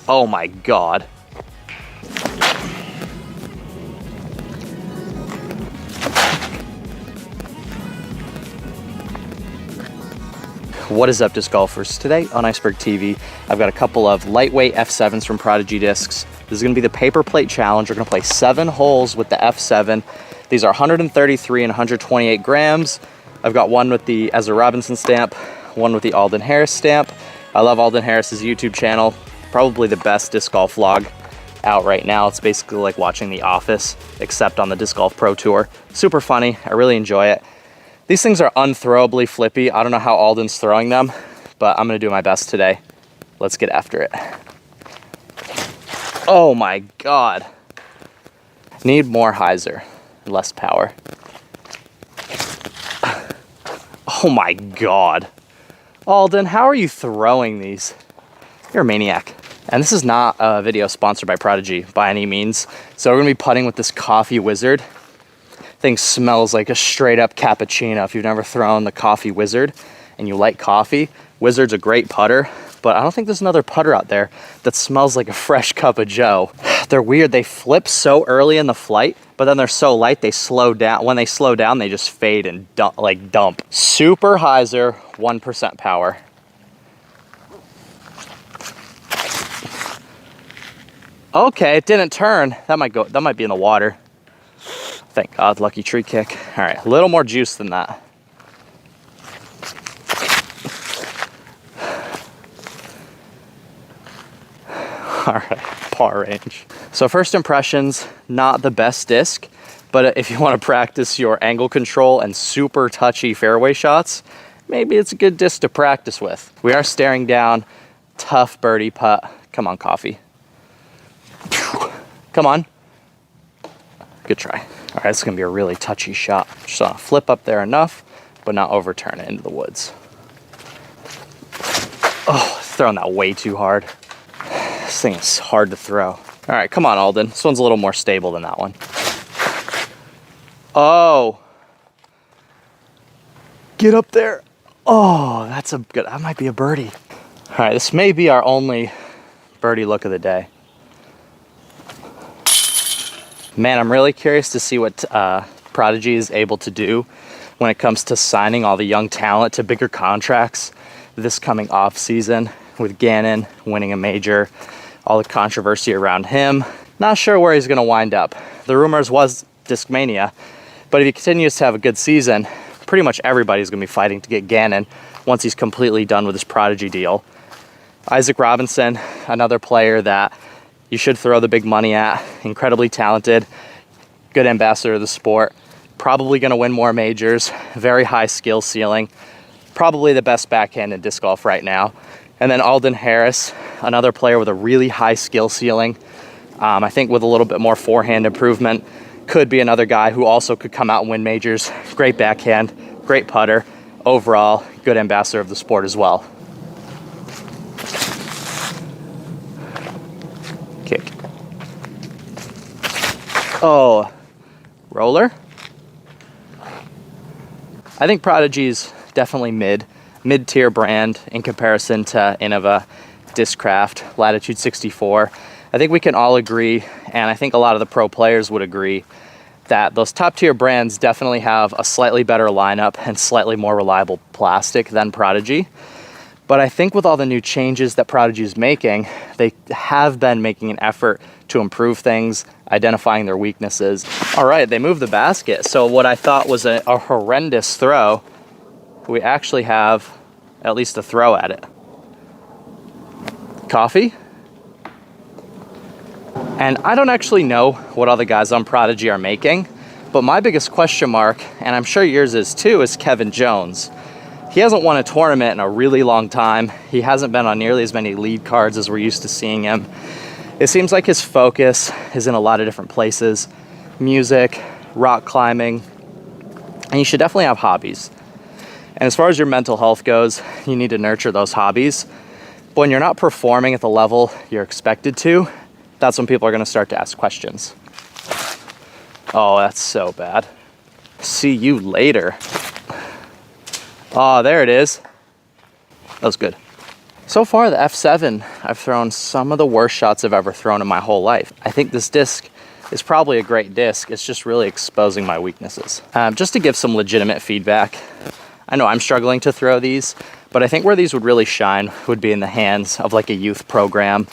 Oh my God. What is up, disc golfers? Today on Iceberg TV, I've got a couple of lightweight F7s from Prodigy Discs. This is gonna be the paper plate challenge. We're gonna play 7 holes with the F7. These are 133 and 128 grams. I've got one with the Ezra Robinson stamp, one with the Alden Harris stamp. I love Alden Harris's YouTube channel. Probably the best disc golf vlog out right now. It's basically like watching The Office, except on the Disc Golf Pro Tour. Super funny, I really enjoy it. These things are unthrowably flippy. I don't know how Alden's throwing them, but I'm gonna do my best today. Let's get after it. Oh my God. Need more hyzer, less power. Oh my God. Alden, how are you throwing these? You're a maniac. And this is not a video sponsored by Prodigy by any means. So we're gonna be putting with this Coffee Wizard. Thing smells like a straight up cappuccino. If you've never thrown the Coffee Wizard and you like coffee, Wizard's a great putter, but I don't think there's another putter out there that smells like a fresh cup of joe. They're weird. They flip so early in the flight, but then they're so light they slow down. When they slow down, they just fade and dump. Super hyzer, 1% power. Okay, it didn't turn. That might be in the water. Thank God, lucky tree kick. All right, a little more juice than that. All right, par range. So first impressions, not the best disc, but if you want to practice your angle control and super touchy fairway shots, maybe it's a good disc to practice with. We are staring down, tough birdie putt. Come on, Coffee. Come on. Good try. All right, this is gonna be a really touchy shot. Just wanna flip up there enough, but not overturn it into the woods. Oh, throwing that way too hard. This thing is hard to throw. All right, come on, Alden. This one's a little more stable than that one. Oh. Get up there. Oh, that might be a birdie. All right, this may be our only birdie look of the day. Man, I'm really curious to see what Prodigy is able to do when it comes to signing all the young talent to bigger contracts this coming off season, with Gannon winning a major, all the controversy around him. Not sure where he's gonna wind up. The rumors was Discmania, but if he continues to have a good season, pretty much everybody's gonna be fighting to get Gannon once he's completely done with his Prodigy deal. Isaac Robinson, another player that you should throw the big money at. Incredibly talented, good ambassador of the sport, probably gonna win more majors, very high skill ceiling, probably the best backhand in disc golf right now. And then Alden Harris, another player with a really high skill ceiling. I think with a little bit more forehand improvement, could be another guy who also could come out and win majors. Great backhand, great putter, overall good ambassador of the sport as well. Kick. Oh, roller? I think Prodigy's definitely mid-tier brand in comparison to Innova, Discraft, Latitude 64. I think we can all agree, and I think a lot of the pro players would agree, that those top tier brands definitely have a slightly better lineup and slightly more reliable plastic than Prodigy. But I think with all the new changes that Prodigy is making, they have been making an effort to improve things, identifying their weaknesses. All right, they moved the basket. So what I thought was a horrendous throw, we actually have at least a throw at it. Coffee? And I don't actually know what all the guys on Prodigy are making, but my biggest question mark, and I'm sure yours is too, is Kevin Jones. He hasn't won a tournament in a really long time. He hasn't been on nearly as many lead cards as we're used to seeing him. It seems like his focus is in a lot of different places. Music, rock climbing, and you should definitely have hobbies. And as far as your mental health goes, you need to nurture those hobbies. But when you're not performing at the level you're expected to, that's when people are gonna start to ask questions. Oh, that's so bad. See you later. Oh, there it is. That was good. So far, the F7, I've thrown some of the worst shots I've ever thrown in my whole life. I think this disc is probably a great disc. It's just really exposing my weaknesses. Just to give some legitimate feedback, I know I'm struggling to throw these, but I think where these would really shine would be in the hands of like a youth program,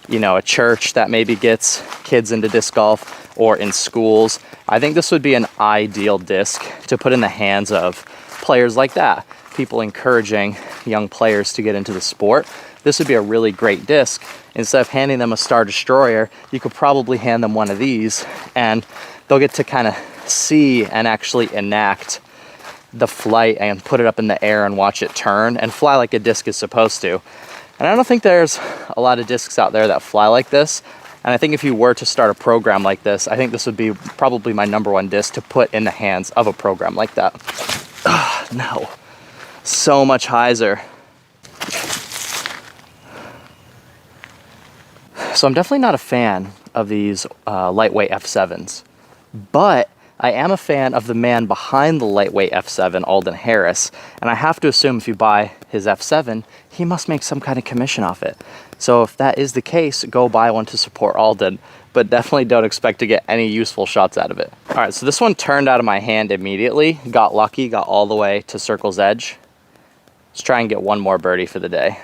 you know, a church that maybe gets kids into disc golf, or in schools. I think this would be an ideal disc to put in the hands of players like that, people encouraging young players to get into the sport. This would be a really great disc. Instead of handing them a Star Destroyer, you could probably hand them one of these, and they'll get to kind of see and actually enact the flight and put it up in the air and watch it turn and fly like a disc is supposed to. And I don't think there's a lot of discs out there that fly like this. And I think if you were to start a program like this, I think this would be probably my #1 disc to put in the hands of a program like that. No, so much hyzer. So I'm definitely not a fan of these lightweight F7s, but I am a fan of the man behind the lightweight F7, Alden Harris, and I have to assume if you buy his F7, he must make some kind of commission off it. So if that is the case, go buy one to support Alden, but definitely don't expect to get any useful shots out of it. All right, so this one turned out of my hand immediately, got lucky, got all the way to circle's edge. Let's try and get one more birdie for the day.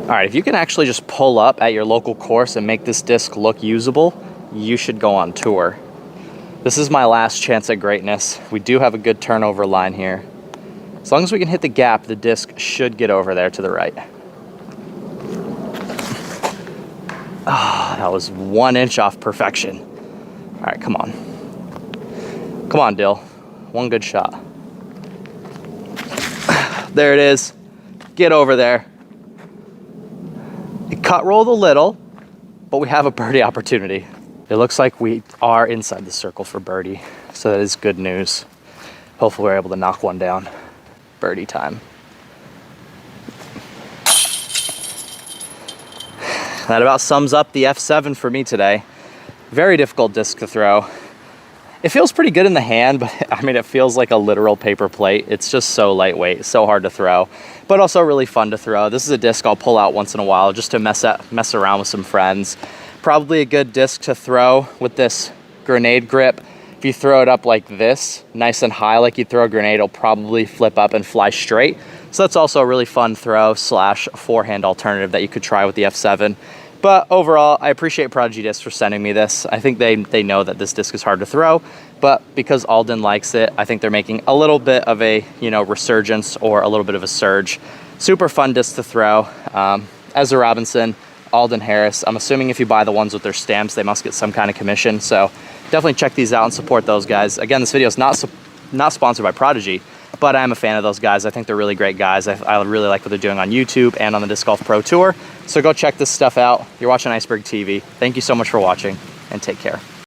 All right, if you can actually just pull up at your local course and make this disc look usable, you should go on tour. This is my last chance at greatness. We do have a good turnover line here. As long as we can hit the gap, the disc should get over there to the right. Ah, that was 1 inch off perfection. All right, come on. Come on, Dill. One good shot. There it is. Get over there. It cut rolled a little, but we have a birdie opportunity. It looks like we are inside the circle for birdie, so that is good news. Hopefully we're able to knock one down. Birdie time. That about sums up the F7 for me today. Very difficult disc to throw. It feels pretty good in the hand, but I mean, it feels like a literal paper plate. It's just so lightweight, so hard to throw, but also really fun to throw. This is a disc I'll pull out once in a while just to mess around with some friends. Probably a good disc to throw with this grenade grip. If you throw it up like this, nice and high like you throw a grenade, it'll probably flip up and fly straight. So that's also a really fun throw / forehand alternative that you could try with the F7. But overall, I appreciate Prodigy Discs for sending me this. I think they know that this disc is hard to throw, but because Alden likes it, I think they're making a little bit of a, you know, resurgence or a little bit of a surge. Super fun disc to throw. Ezra Robinson, Alden Harris. I'm assuming if you buy the ones with their stamps, they must get some kind of commission. So definitely check these out and support those guys. Again, this video is not sponsored by Prodigy, but I'm a fan of those guys. I think they're really great guys. I really like what they're doing on YouTube and on the Disc Golf Pro Tour. So go check this stuff out. You're watching Iceberg TV. Thank you so much for watching, and take care.